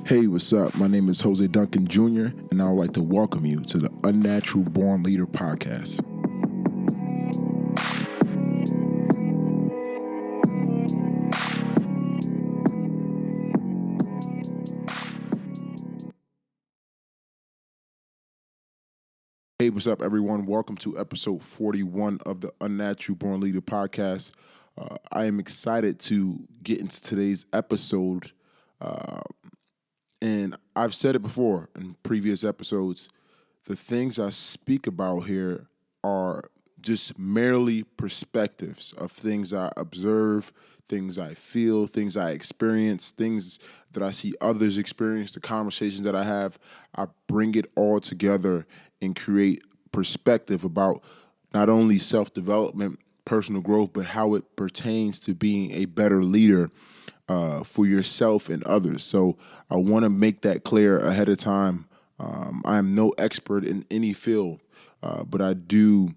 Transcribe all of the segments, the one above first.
Hey, what's up? My name is Jose Duncan Jr., and I would like to welcome you to the Unnatural Born Leader podcast. Hey, what's up, everyone? Welcome to episode 41 of the Unnatural Born Leader podcast. I am excited to get into today's episode. And I've said it before in previous episodes. The things I speak about here are just merely perspectives of things I observe, things I feel, things I experience, things that I see others experience, the conversations that I have. I bring it all together and create perspective about not only self-development, personal growth, but how it pertains to being a better leader for yourself and others. So I want to make that clear ahead of time. I am no expert in any field, but I do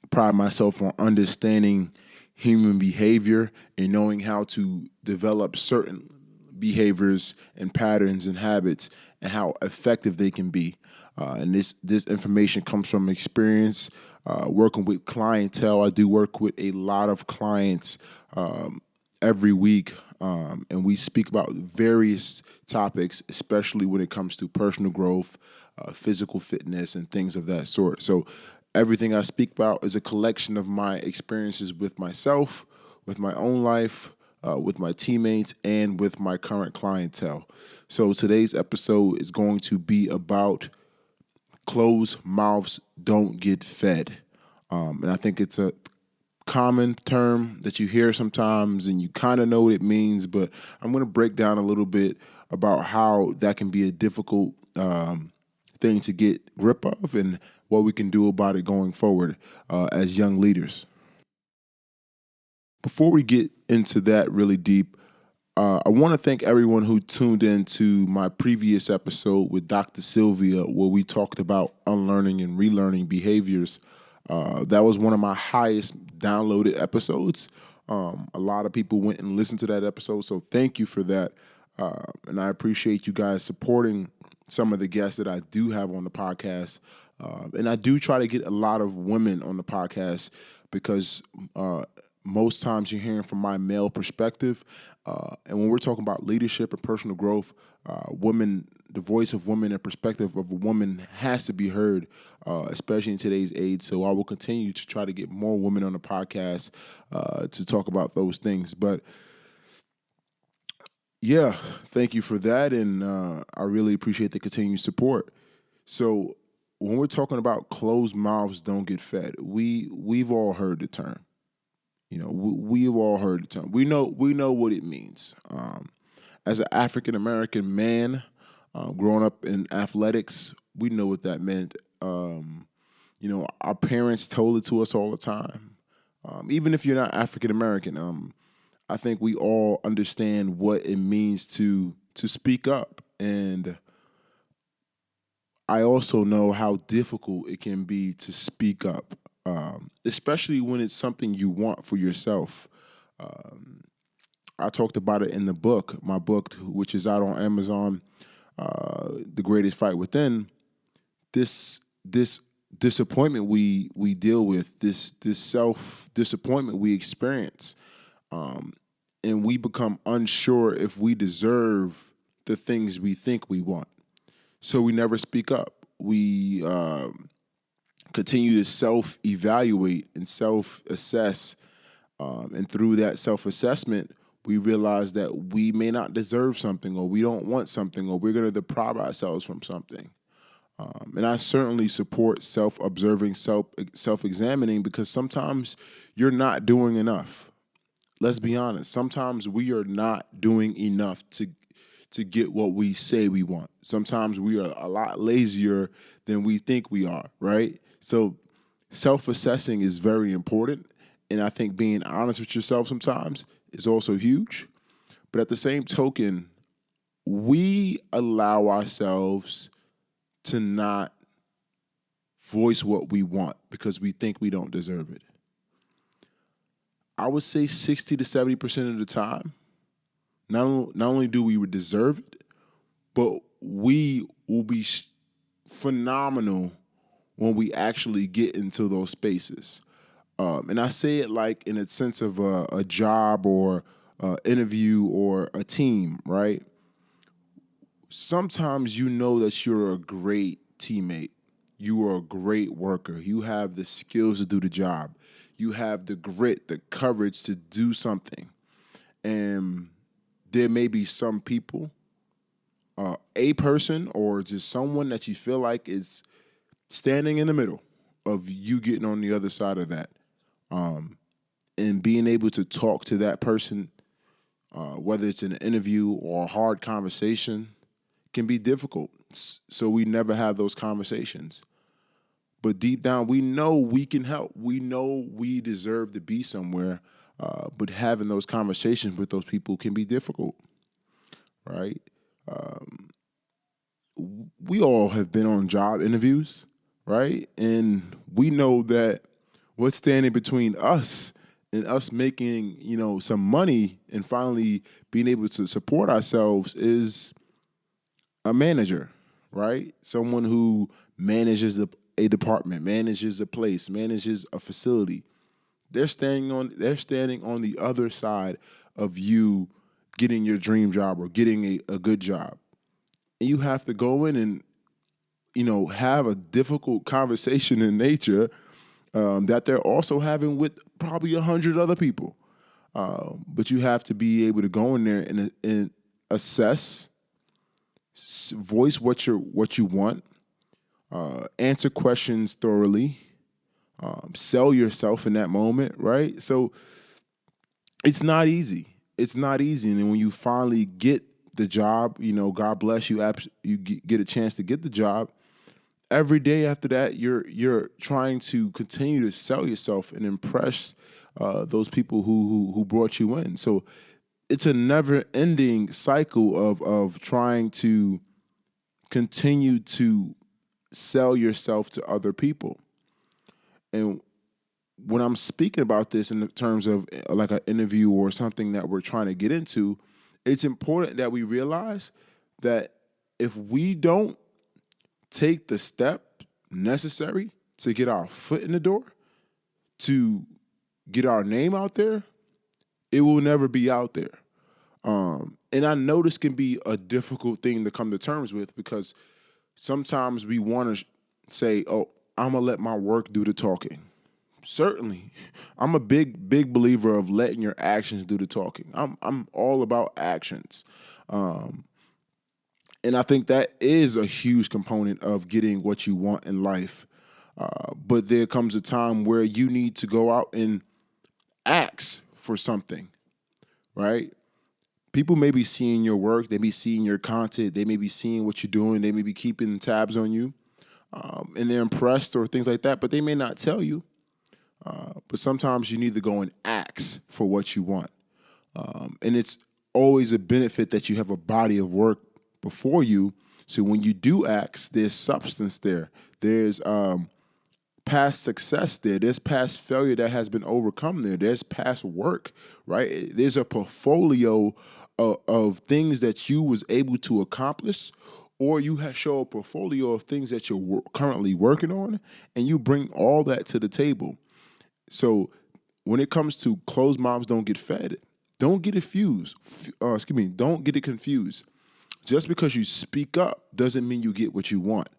pride myself on understanding human behavior and knowing how to develop certain behaviors and patterns and habits and how effective they can be. And this information comes from experience working with clientele. I do work with a lot of clients every week, and we speak about various topics, especially when it comes to personal growth, physical fitness, and things of that sort. So everything I speak about is a collection of my experiences with myself, with my own life, with my teammates, and with my current clientele. So today's episode is going to be about closed mouths don't get fed. And I think it's a common term that you hear sometimes and you kind of know what it means, but I'm going to break down a little bit about how that can be a difficult thing to get grip of and what we can do about it going forward as young leaders. Before we get into that really deep, I want to thank everyone who tuned in to my previous episode with Dr. Sylvia, where we talked about unlearning and relearning behaviors. That was one of my highest downloaded episodes. A lot of people went and listened to that episode, so thank you for that. And I appreciate you guys supporting some of the guests that I do have on the podcast. And I do try to get a lot of women on the podcast because most times you're hearing from my male perspective. And when we're talking about leadership and personal growth, women, the voice of women and perspective of a woman has to be heard, especially in today's age. So I will continue to try to get more women on the podcast to talk about those things. But yeah, thank you for that. And I really appreciate the continued support. So when we're talking about closed mouths don't get fed, we've all heard the term. You know, we've all heard the term. We know what it means. As an African American man, growing up in athletics, we know what that meant. Our parents told it to us all the time. Even if you're not African American, I think we all understand what it means to speak up, and I also know how difficult it can be to speak up, especially when it's something you want for yourself. I talked about it in my book, which is out on Amazon, The Greatest Fight Within. This disappointment we deal with, this self disappointment we experience, and we become unsure if we deserve the things we think we want. So we never speak up. We continue to self-evaluate and self-assess. And through that self-assessment, we realize that we may not deserve something, or we don't want something, or we're going to deprive ourselves from something. And I certainly support self-observing, self-examining, because sometimes you're not doing enough. Let's be honest. Sometimes we are not doing enough to get what we say we want. Sometimes we are a lot lazier than we think we are, right? So self-assessing is very important. And I think being honest with yourself sometimes is also huge. But at the same token, we allow ourselves to not voice what we want because we think we don't deserve it. I would say 60 to 70% of the time, not only do we deserve it, but we will be phenomenal when we actually get into those spaces. And I say it like in a sense of a job or interview or a team, right? Sometimes you know that you're a great teammate. You are a great worker. You have the skills to do the job. You have the grit, the courage to do something. And there may be some people, a person, or just someone that you feel like is standing in the middle of you getting on the other side of that. And being able to talk to that person, whether it's an interview or a hard conversation, can be difficult. So we never have those conversations. But deep down, we know we can help. We know we deserve to be somewhere. But having those conversations with those people can be difficult, right? We all have been on job interviews, right? And we know that what's standing between us and us making, some money and finally being able to support ourselves is a manager, right? Someone who manages a department, manages a place, manages a facility. They're standing on the other side of you getting your dream job or getting a good job. And you have to go in and, have a difficult conversation in nature that they're also having with probably 100 other people. But you have to be able to go in there and assess, voice what you want, answer questions thoroughly, sell yourself in that moment, right? So it's not easy. It's not easy, and then when you finally get the job, God bless you. You get a chance to get the job. Every day after that, you're trying to continue to sell yourself and impress those people who brought you in. So it's a never ending cycle of trying to continue to sell yourself to other people. And when I'm speaking about this in terms of like an interview or something that we're trying to get into, it's important that we realize that if we don't take the step necessary to get our foot in the door, to get our name out there, it will never be out there. And I know this can be a difficult thing to come to terms with because sometimes we want to say, oh, I'm going to let my work do the talking. Certainly. I'm a big believer of letting your actions do the talking. I'm all about actions. And I think that is a huge component of getting what you want in life. But there comes a time where you need to go out and ask for something, right? People may be seeing your work, they may be seeing your content, they may be seeing what you're doing, they may be keeping tabs on you, and they're impressed or things like that, but they may not tell you. But sometimes you need to go and ask for what you want. And it's always a benefit that you have a body of work before you. So when you do ask, there's substance there. There's past success there. There's past failure that has been overcome there. There's past work, right? There's a portfolio of things that you was able to accomplish, or you show a portfolio of things that you're currently working on, and you bring all that to the table. So when it comes to closed mouths don't get fed, don't get it fused. Don't get it confused. Just because you speak up doesn't mean you get what you want.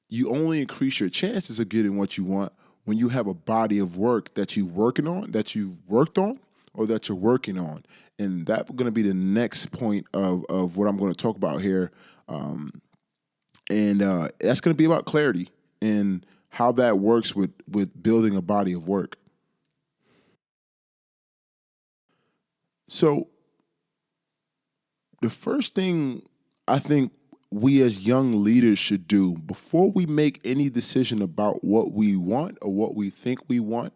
You only increase your chances of getting what you want when you have a body of work that you've worked on, or that you're working on. And that's going to be the next point of what I'm going to talk about here. And that's going to be about clarity and how that works with building a body of work. So the first thing I think we as young leaders should do before we make any decision about what we want or what we think we want,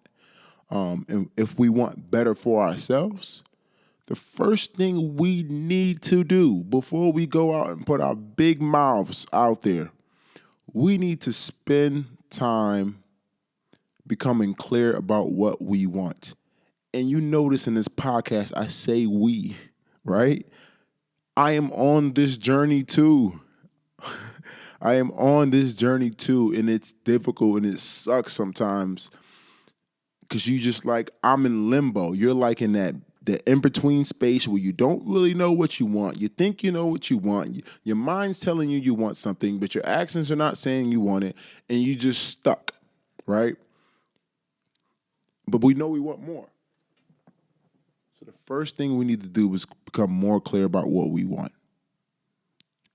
and if we want better for ourselves, the first thing we need to do before we go out and put our big mouths out there, we need to spend time becoming clear about what we want. And you notice in this podcast, I say we, right? I am on this journey too. I am on this journey too, and it's difficult and it sucks sometimes because you just like I'm in limbo. You're like in that the in between space where you don't really know what you want. You think you know what you want. Your mind's telling you you want something, but your actions are not saying you want it, and you just stuck, right? But we know we want more. So the first thing we need to do is become more clear about what we want.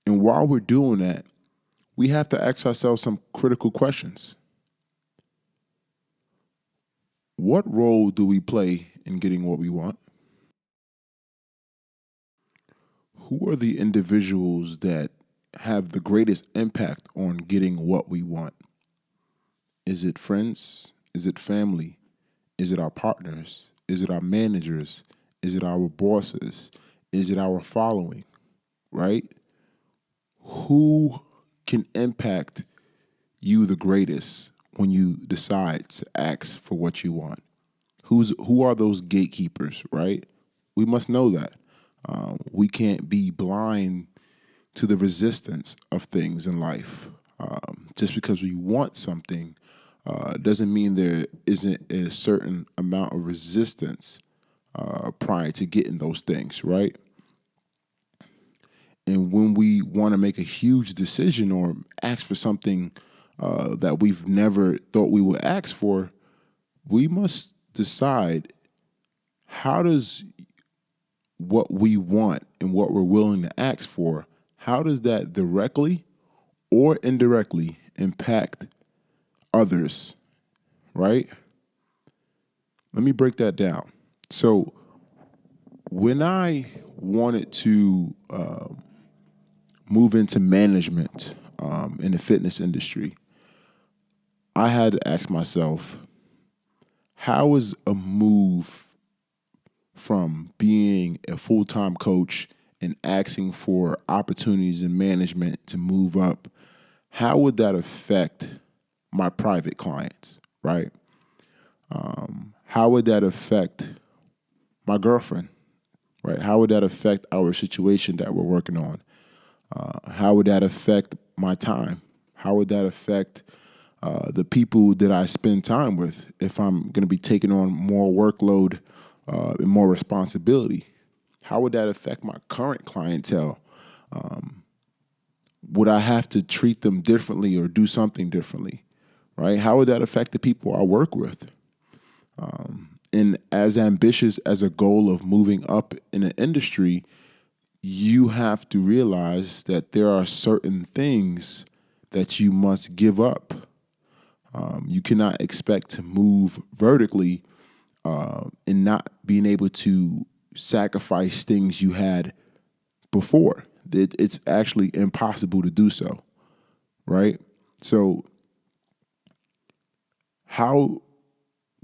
And while we're doing that, we have to ask ourselves some critical questions. What role do we play in getting what we want? Who are the individuals that have the greatest impact on getting what we want? Is it friends? Is it family? Is it our partners? Is it our managers? Is it our bosses? Is it our following? Right? Who can impact you the greatest when you decide to ask for what you want? Who are those gatekeepers, right? We must know that. We can't be blind to the resistance of things in life. Just because we want something doesn't mean there isn't a certain amount of resistance prior to getting those things, right? And when we want to make a huge decision or ask for something that we've never thought we would ask for, we must decide how does what we want and what we're willing to ask for, how does that directly or indirectly impact others, right? Let me break that down. So when I wanted to move into management in the fitness industry, I had to ask myself, how is a move from being a full-time coach and asking for opportunities in management to move up, how would that affect my private clients, right? How would that affect my girlfriend, right? How would that affect our situation that we're working on? How would that affect my time? How would that affect the people that I spend time with if I'm going to be taking on more workload and more responsibility? How would that affect my current clientele? Would I have to treat them differently or do something differently, right? How would that affect the people I work with? And as ambitious as a goal of moving up in an industry, you have to realize that there are certain things that you must give up. You cannot expect to move vertically and not being able to sacrifice things you had before. It's actually impossible to do so, right? So how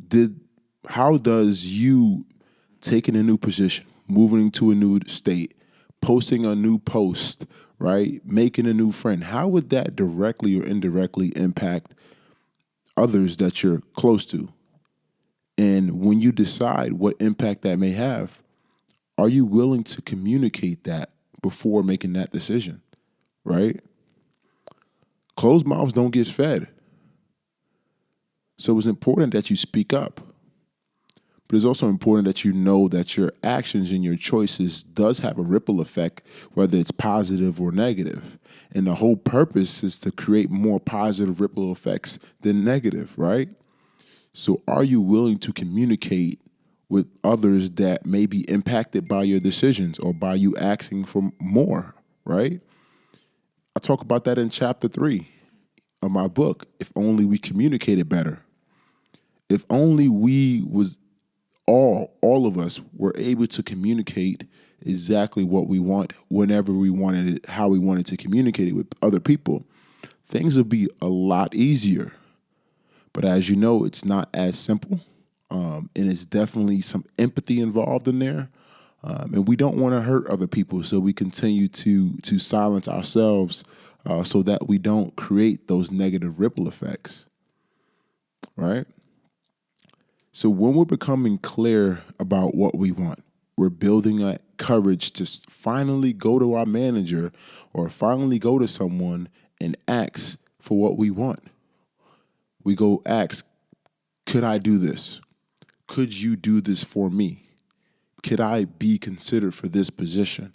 did how does you taking a new position, moving to a new state, posting a new post, right, making a new friend, how would that directly or indirectly impact others that you're close to? And when you decide what impact that may have, are you willing to communicate that before making that decision, right? Closed mouths don't get fed. So it's important that you speak up. But it's also important that you know that your actions and your choices does have a ripple effect, whether it's positive or negative. And the whole purpose is to create more positive ripple effects than negative, right? So are you willing to communicate with others that may be impacted by your decisions or by you asking for more, right? I talk about that in chapter 3 of my book, If Only We Communicated Better. If only we was all of us were able to communicate exactly what we want, whenever we wanted it, how we wanted to communicate it with other people, things would be a lot easier. But as you know, it's not as simple, and it's definitely some empathy involved in there. And we don't want to hurt other people, so we continue to silence ourselves so that we don't create those negative ripple effects, right? So when we're becoming clear about what we want, we're building that courage to finally go to our manager or finally go to someone and ask for what we want. We go ask, could I do this? Could you do this for me? Could I be considered for this position?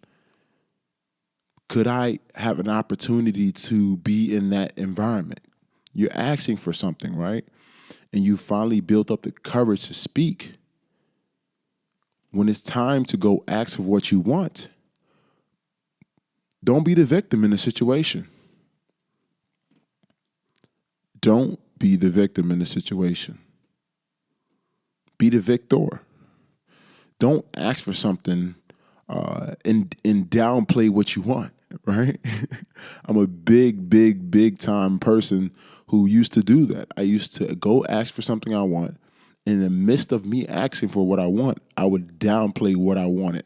Could I have an opportunity to be in that environment? You're asking for something, right? And you finally built up the courage to speak. When it's time to go ask for what you want, don't be the victim in the situation. Don't be the victim in the situation. Be the victor. Don't ask for something and downplay what you want, right? I'm a big time person who used to do that. I used to go ask for something I want. In the midst of me asking for what I want, I would downplay what I wanted.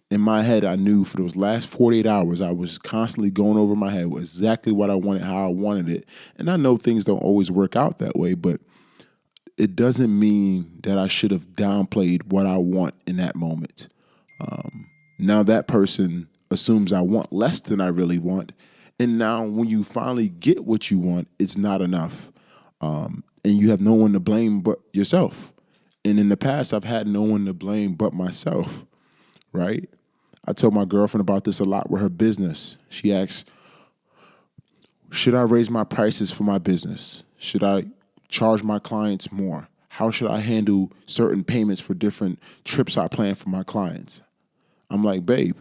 In my head, I knew for those last 48 hours, I was constantly going over my head with exactly what I wanted, how I wanted it. And I know things don't always work out that way, but it doesn't mean that I should have downplayed what I want in that moment. Now that person assumes I want less than I really want. And now when you finally get what you want, it's not enough. And you have no one to blame but yourself. And in the past, I've had no one to blame but myself, right? I told my girlfriend about this a lot with her business. She asks, should I raise my prices for my business? Should I charge my clients more? How should I handle certain payments for different trips I plan for my clients? I'm like, babe,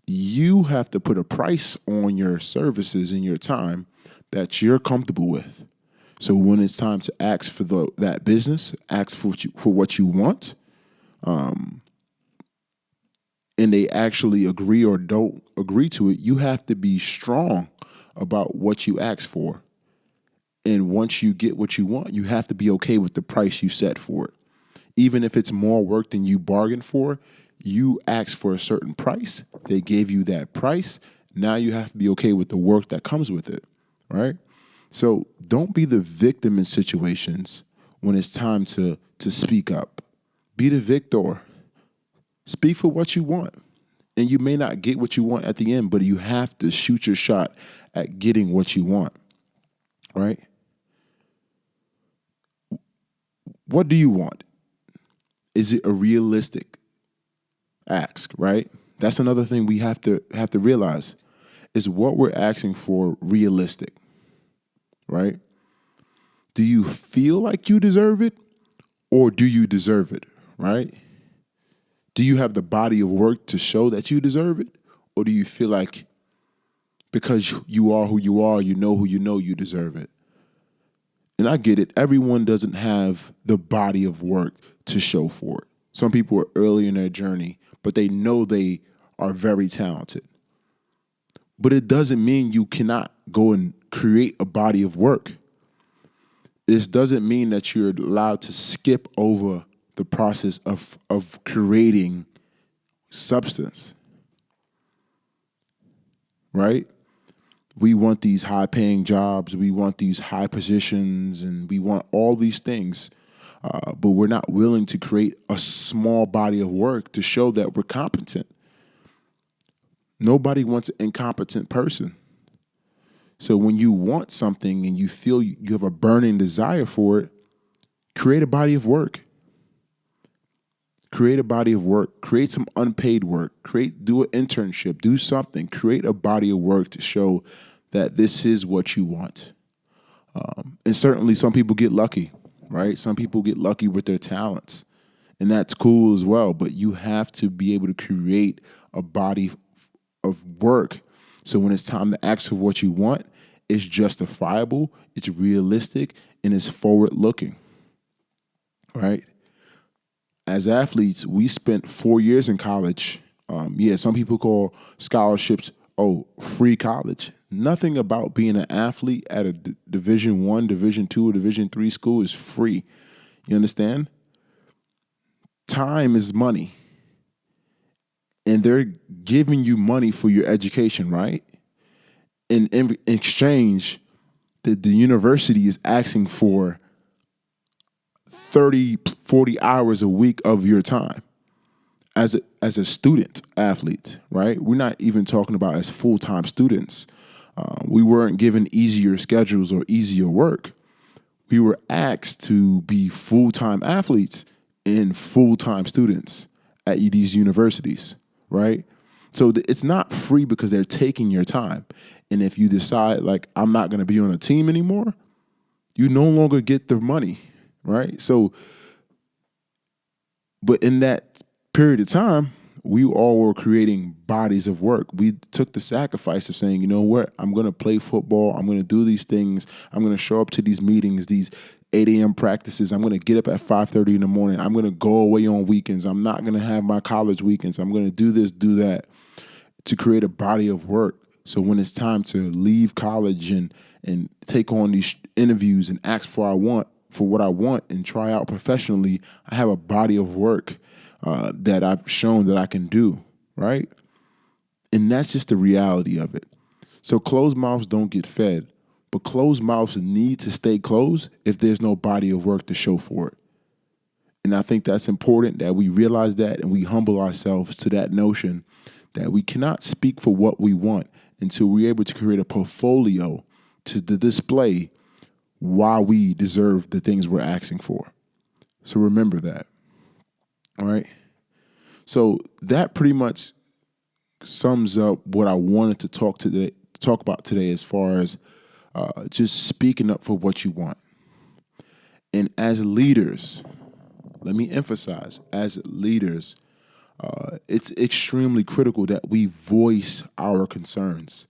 you have to put a price on your services and your time that you're comfortable with. So when it's time to ask for that business, ask for what you want, and they actually agree or don't agree to it, you have to be strong about what you ask for. And once you get what you want, you have to be okay with the price you set for it. Even if it's more work than you bargained for, you asked for a certain price. They gave you that price. Now you have to be okay with the work that comes with it, right? So don't be the victim in situations when it's time to speak up. Be the victor. Speak for what you want. And you may not get what you want at the end, but you have to shoot your shot at getting what you want, right? What do you want? Is it a realistic ask, right? That's another thing we have to realize. Is what we're asking for realistic, right? Do you feel like you deserve it or do you deserve it, right? Do you have the body of work to show that you deserve it? Or do you feel like because you are who you are, you know who you know, you deserve it? And I get it. Everyone doesn't have the body of work to show for it. Some people are early in their journey, but they know they are very talented. But it doesn't mean you cannot go and create a body of work. This doesn't mean that you're allowed to skip over the process of creating substance, right? We want these high-paying jobs, we want these high positions, and we want all these things, but we're not willing to create a small body of work to show that we're competent. Nobody wants an incompetent person. So when you want something and you feel you have a burning desire for it, create a body of work. Create a body of work. Create some unpaid work. Do an internship. Do something. Create a body of work to show that this is what you want. And certainly some people get lucky, right? Some people get lucky with their talents. And that's cool as well. But you have to be able to create a body of work. So when it's time to ask for what you want, it's justifiable, it's realistic, and it's forward-looking, right? As athletes, we spent 4 years in college. Some people call scholarships, free college. Nothing about being an athlete at a Division I, Division II, or Division III school is free. You understand? Time is money. And they're giving you money for your education, right? In exchange, the university is asking for 30, 40 hours a week of your time as a student athlete, right? We're not even talking about as full-time students. We weren't given easier schedules or easier work. We were asked to be full-time athletes and full-time students at these universities, right? So it's not free because they're taking your time. And if you decide, like, I'm not going to be on a team anymore, you no longer get the money, right? So, but in that period of time, we all were creating bodies of work. We took the sacrifice of saying, you know what, I'm going to play football. I'm going to do these things. I'm going to show up to these meetings, these 8 a.m. practices. I'm going to get up at 5:30 in the morning. I'm going to go away on weekends. I'm not going to have my college weekends. I'm going to do this, do that, to create a body of work. So when it's time to leave college and take on these interviews and ask for what I want and try out professionally, I have a body of work that I've shown that I can do, right? And that's just the reality of it. So closed mouths don't get fed, but closed mouths need to stay closed if there's no body of work to show for it. And I think that's important that we realize that and we humble ourselves to that notion that we cannot speak for what we want until we're able to create a portfolio to display why we deserve the things we're asking for. So remember that. All right. So that pretty much sums up what I wanted to talk about today as far as just speaking up for what you want. And as leaders, let me emphasize, as leaders, it's extremely critical that we voice our concerns.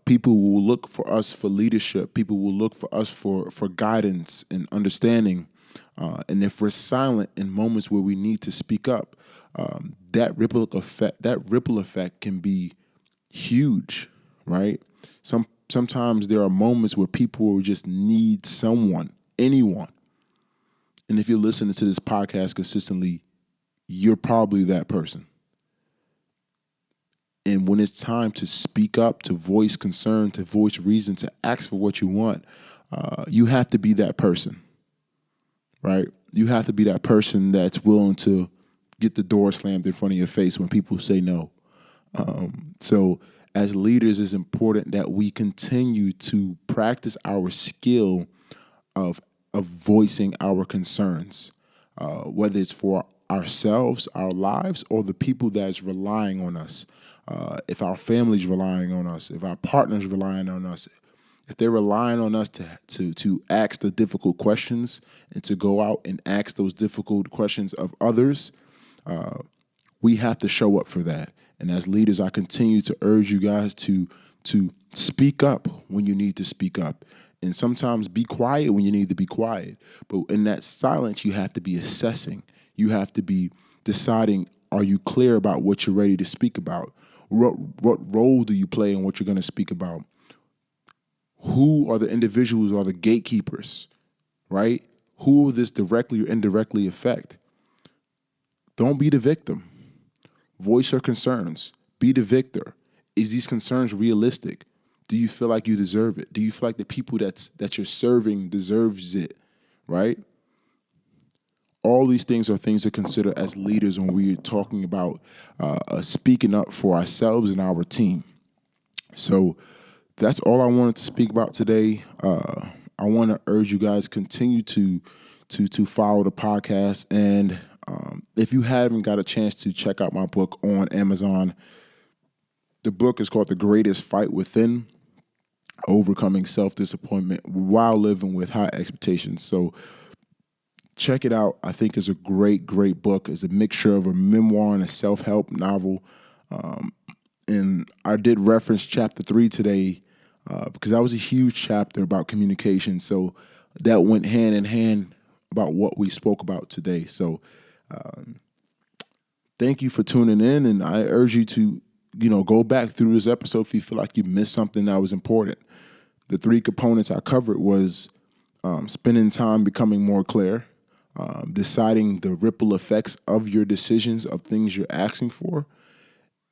People will look for us for leadership. People will look for us for guidance and understanding. And if we're silent in moments where we need to speak up, that ripple effect can be huge, right? Sometimes there are moments where people will just need someone, anyone. And if you're listening to this podcast consistently, you're probably that person. And when it's time to speak up, to voice concern, to voice reason, to ask for what you want, you have to be that person, right? You have to be that person that's willing to get the door slammed in front of your face when people say no. So as leaders, it's important that we continue to practice our skill of voicing our concerns, whether it's for ourselves, our lives, or the people that's relying on us. If our family's relying on us, if our partner's relying on us, if they're relying on us to ask the difficult questions and to go out and ask those difficult questions of others, we have to show up for that. And as leaders, I continue to urge you guys to speak up when you need to speak up. And sometimes be quiet when you need to be quiet. But in that silence, you have to be assessing. You have to be deciding, are you clear about what you're ready to speak about? What role do you play in what you're going to speak about? Who are the individuals or the gatekeepers, right? Who will this directly or indirectly affect? Don't be the victim. Voice your concerns. Be the victor. Is these concerns realistic? Do you feel like you deserve it? Do you feel like the people that you're serving deserves it, right? All these things are things to consider as leaders when we're talking about speaking up for ourselves and our team. So that's all I wanted to speak about today. I want to urge you guys continue to follow the podcast, and if you haven't got a chance to check out my book on Amazon, the book is called The Greatest Fight Within: Overcoming Self-Disappointment While Living with High Expectations. So check it out. I think it's a great book. It's a mixture of a memoir and a self-help novel. And I did reference chapter 3 today because that was a huge chapter about communication. So that went hand in hand about what we spoke about today. So thank you for tuning in, and I urge you to, go back through this episode if you feel like you missed something that was important. The 3 components I covered was spending time becoming more clear, deciding the ripple effects of your decisions of things you're asking for,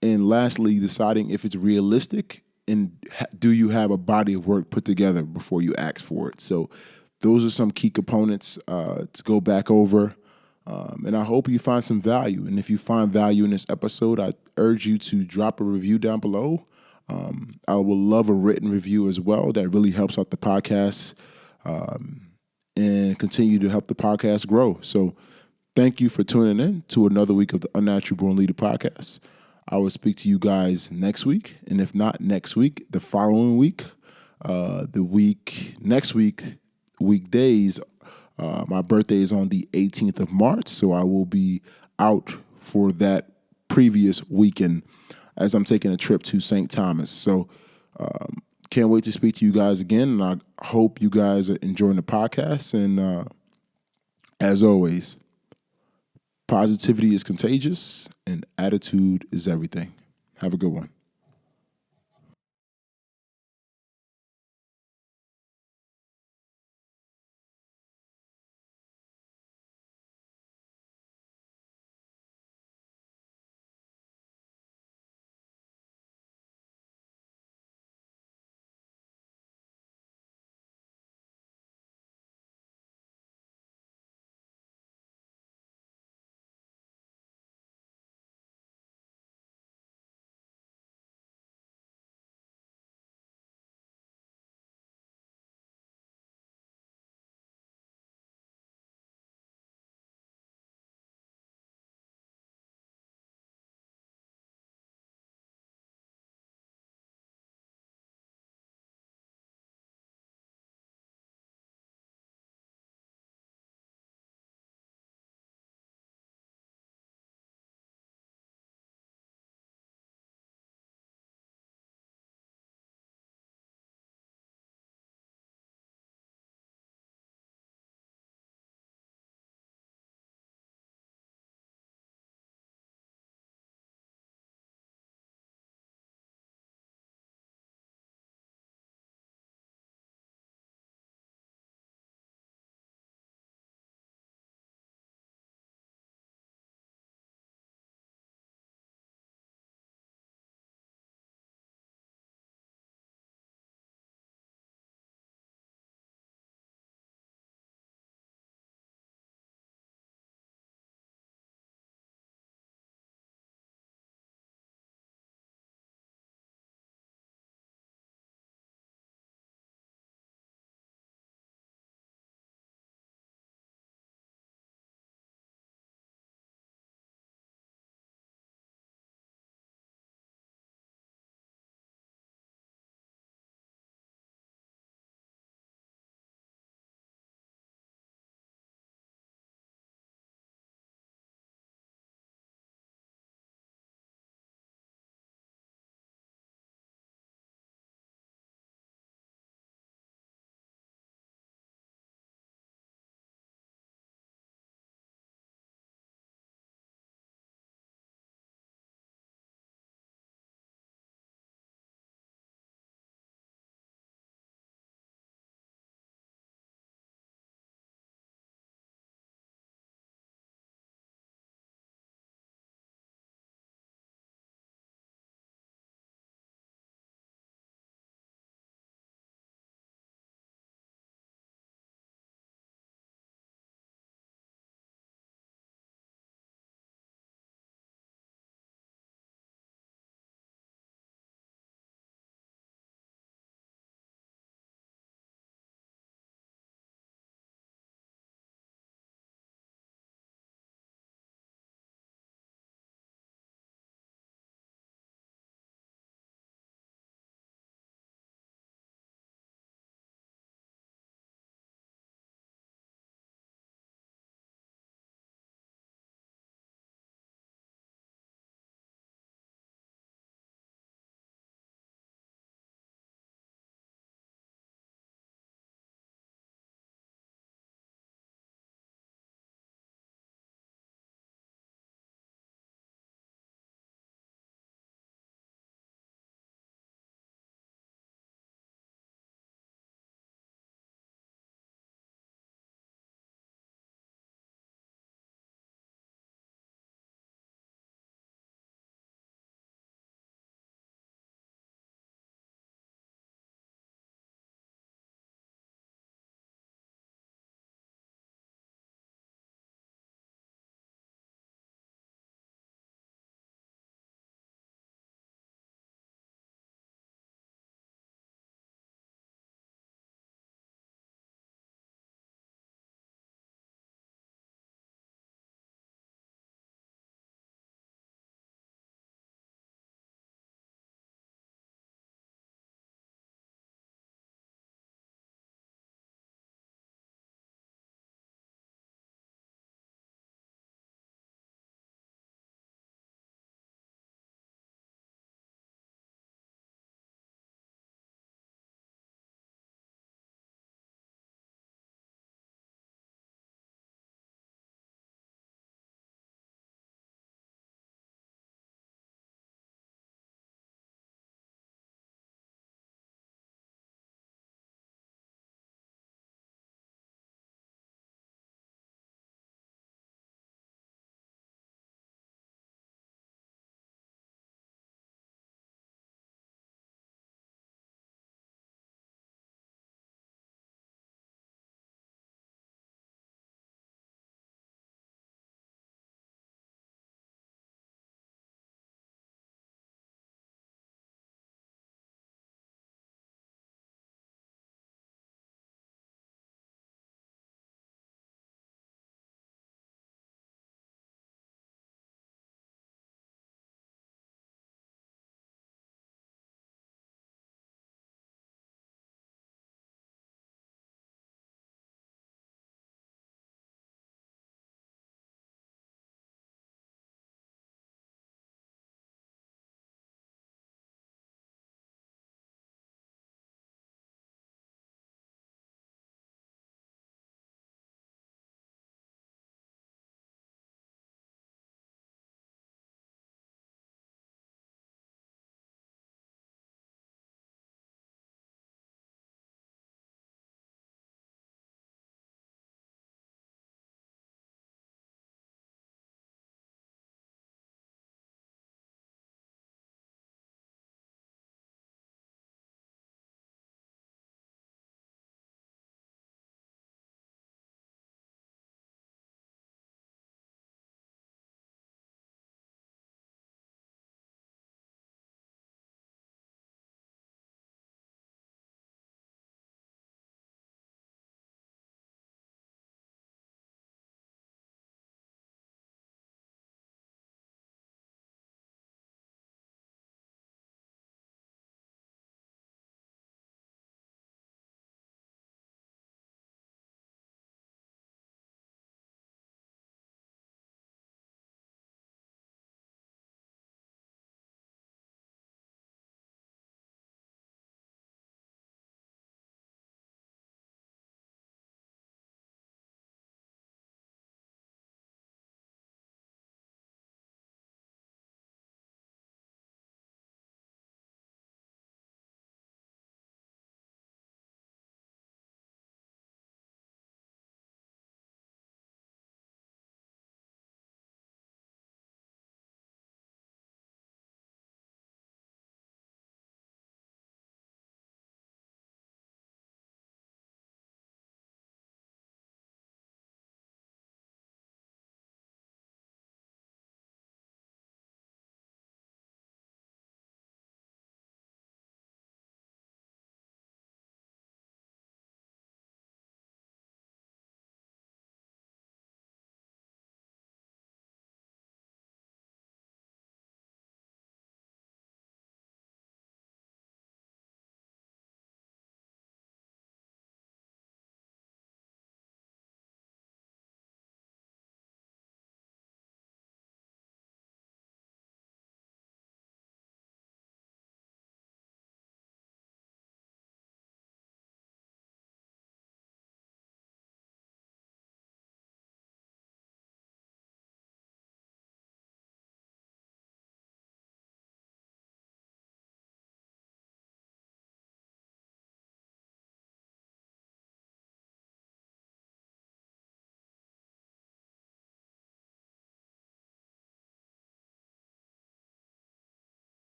and lastly, deciding if it's realistic and do you have a body of work put together before you ask for it. So those are some key components to go back over. And I hope you find some value. And if you find value in this episode, I urge you to drop a review down below. I would love a written review as well. That really helps out the podcast and continue to help the podcast grow. So thank you for tuning in to another week of the Unnatural Born Leader podcast. I will speak to you guys next week. And if not next week, the following week, next week, weekdays. My birthday is on the 18th of March, so I will be out for that previous weekend as I'm taking a trip to St. Thomas. So can't wait to speak to you guys again, and I hope you guys are enjoying the podcast. And as always, positivity is contagious, and attitude is everything. Have a good one.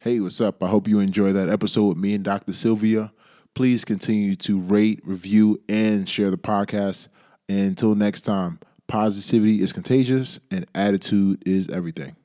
Hey, what's up? I hope you enjoyed that episode with me and Dr. Sylvia. Please continue to rate, review, and share the podcast. And until next time, positivity is contagious and attitude is everything.